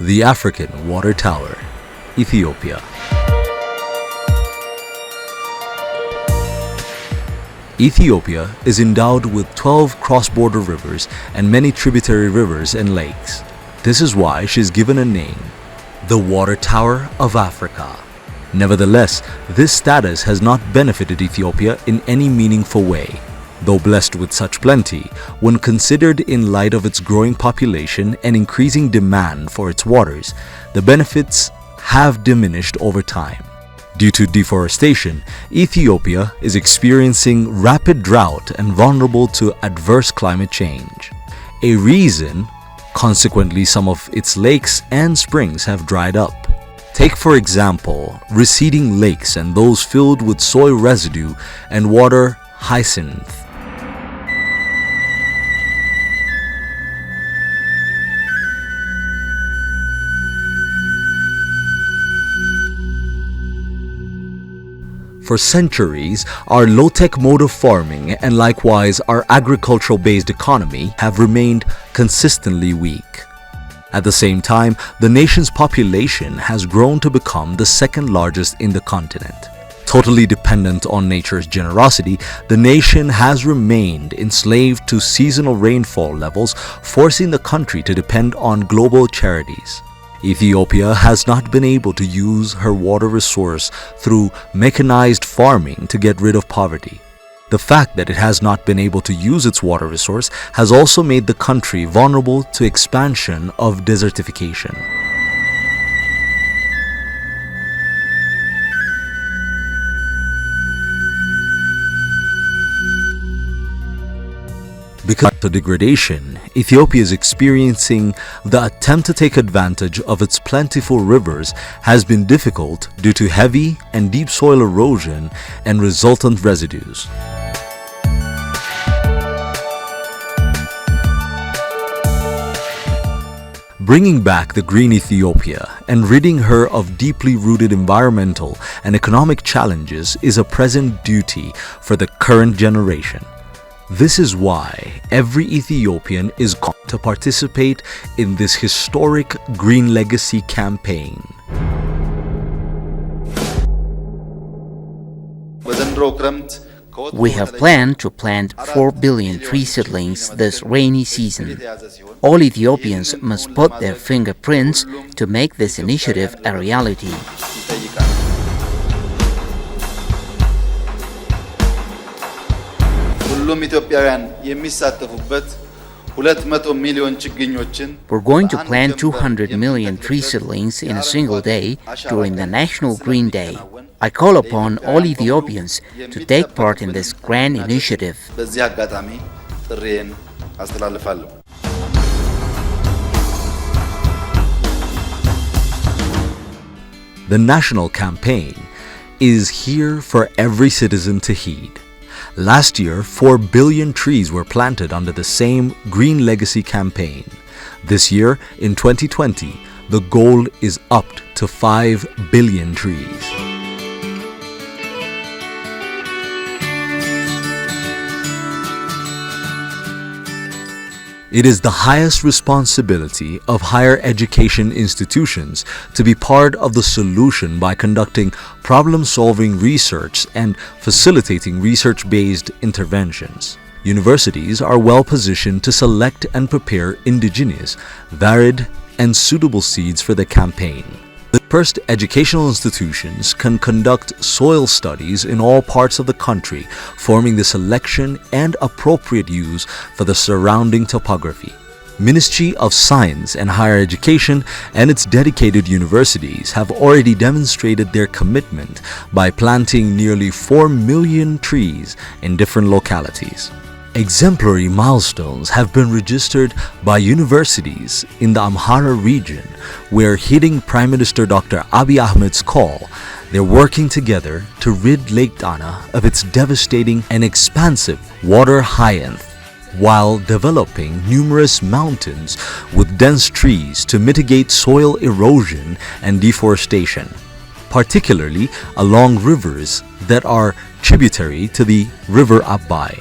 The African Water Tower, Ethiopia. Ethiopia is endowed with 12 cross-border rivers and many tributary rivers and lakes. This is why she is given a name, the Water Tower of Africa. Nevertheless, this status has not benefited Ethiopia in any meaningful way. Though blessed with such plenty, when considered in light of its growing population and increasing demand for its waters, the benefits have diminished over time. Due to deforestation, Ethiopia is experiencing rapid drought and vulnerable to adverse climate change. A reason, consequently, some of its lakes and springs have dried up. Take for example, receding lakes and those filled with soil residue and water hyacinth. For centuries, our low-tech mode of farming and likewise our agricultural-based economy have remained consistently weak. At the same time, the nation's population has grown to become the second largest in the continent. Totally dependent on nature's generosity, the nation has remained enslaved to seasonal rainfall levels, forcing the country to depend on global charities. Ethiopia has not been able to use her water resource through mechanized farming to get rid of poverty. The fact that it has not been able to use its water resource has also made the country vulnerable to expansion of desertification. Because of the degradation, Ethiopia is experiencing, the attempt to take advantage of its plentiful rivers has been difficult due to heavy and deep soil erosion and resultant residues. Bringing back the green Ethiopia and ridding her of deeply rooted environmental and economic challenges is a present duty for the current generation. This is why every Ethiopian is called to participate in this historic Green Legacy campaign. We have planned to plant 4 billion tree seedlings this rainy season. All Ethiopians must put their fingerprints to make this initiative a reality. We're going to plant 200 million tree seedlings in a single day during the National Green Day. I call upon all Ethiopians to take part in this grand initiative. The national campaign is here for every citizen to heed. Last year, 4 billion trees were planted under the same Green Legacy campaign. This year, in 2020, the goal is upped to 5 billion trees. It is the highest responsibility of higher education institutions to be part of the solution by conducting problem-solving research and facilitating research-based interventions. Universities are well positioned to select and prepare indigenous, varied, and suitable seeds for the campaign. The first educational institutions can conduct soil studies in all parts of the country, forming the selection and appropriate use for the surrounding topography. Ministry of Science and Higher Education and its dedicated universities have already demonstrated their commitment by planting nearly 4 million trees in different localities. Exemplary milestones have been registered by universities in the Amhara region, where heeding Prime Minister Dr. Abiy Ahmed's call, they're working together to rid Lake Dana of its devastating and expansive water hyacinth, while developing numerous mountains with dense trees to mitigate soil erosion and deforestation, particularly along rivers that are tributary to the River Abai.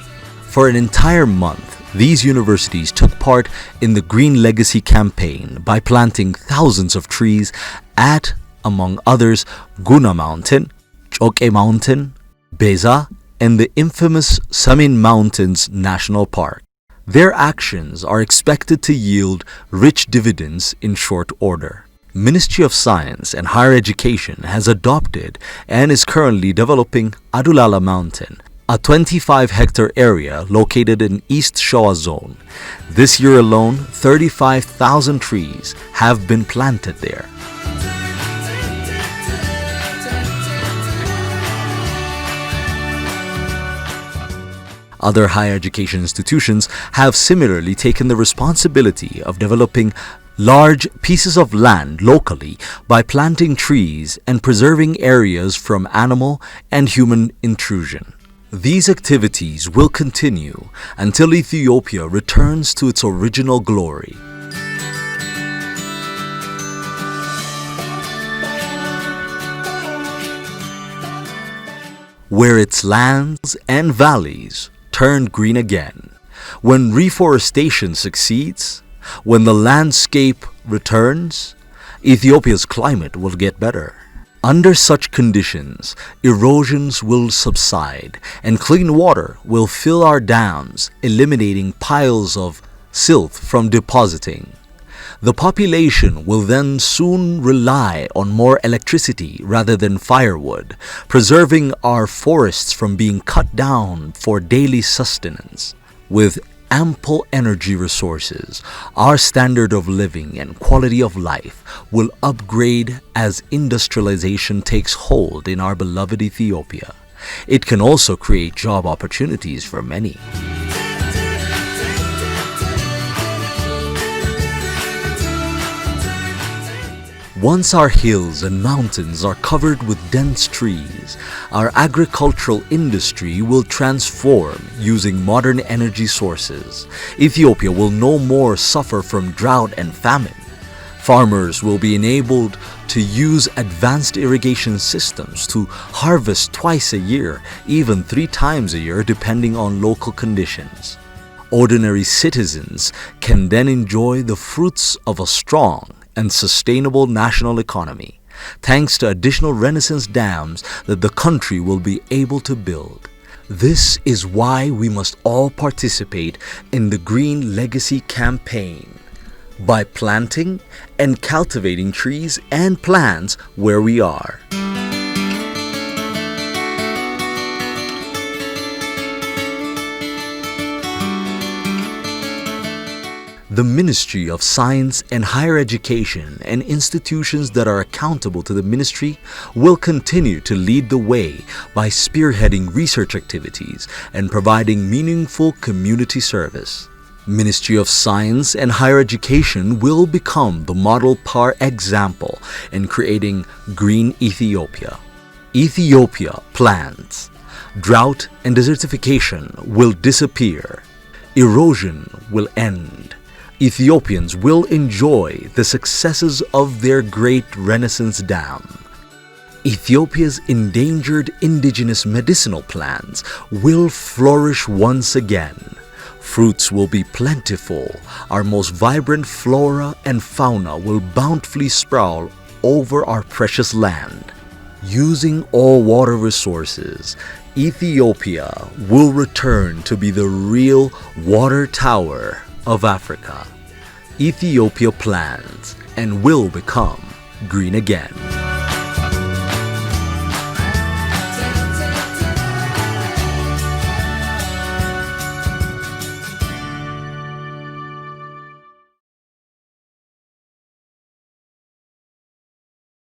For an entire month, These universities took part in the Green Legacy campaign by planting thousands of trees at, among others, Guna Mountain, Choke Mountain, Beza, and the infamous Samin Mountains National Park. Their actions are expected to yield rich dividends in short order. Ministry of Science and Higher Education has adopted and is currently developing Adulala Mountain, a 25-hectare area located in East Shoa Zone. This year alone, 35,000 trees have been planted there. Other higher education institutions have similarly taken the responsibility of developing large pieces of land locally by planting trees and preserving areas from animal and human intrusion. These activities will continue until Ethiopia returns to its original glory. Where its lands and valleys turn green again, when reforestation succeeds, when the landscape returns, Ethiopia's climate will get better. Under such conditions, erosions will subside and clean water will fill our dams, eliminating piles of silt from depositing. The population will then soon rely on more electricity rather than firewood, preserving our forests from being cut down for daily sustenance. With ample energy resources, our standard of living and quality of life will upgrade as industrialization takes hold in our beloved Ethiopia. It can also create job opportunities for many. Once our hills and mountains are covered with dense trees, our agricultural industry will transform using modern energy sources. Ethiopia will no more suffer from drought and famine. Farmers will be enabled to use advanced irrigation systems to harvest twice a year, even 3 times a year depending on local conditions. Ordinary citizens can then enjoy the fruits of a strong and sustainable national economy, thanks to additional Renaissance dams that the country will be able to build. This is why we must all participate in the Green Legacy campaign by planting and cultivating trees and plants where we are. The Ministry of Science and Higher Education and institutions that are accountable to the ministry will continue to lead the way by spearheading research activities and providing meaningful community service. Ministry of Science and Higher Education will become the model par example in creating Green Ethiopia. Ethiopia Plants. Drought and desertification will disappear. Erosion will end. Ethiopians will enjoy the successes of their great Renaissance dam. Ethiopia's endangered indigenous medicinal plants will flourish once again. Fruits will be plentiful. Our most vibrant flora and fauna will bountifully sprout over our precious land. Using all water resources, Ethiopia will return to be the real water tower of Africa. Ethiopia plants and will become green again.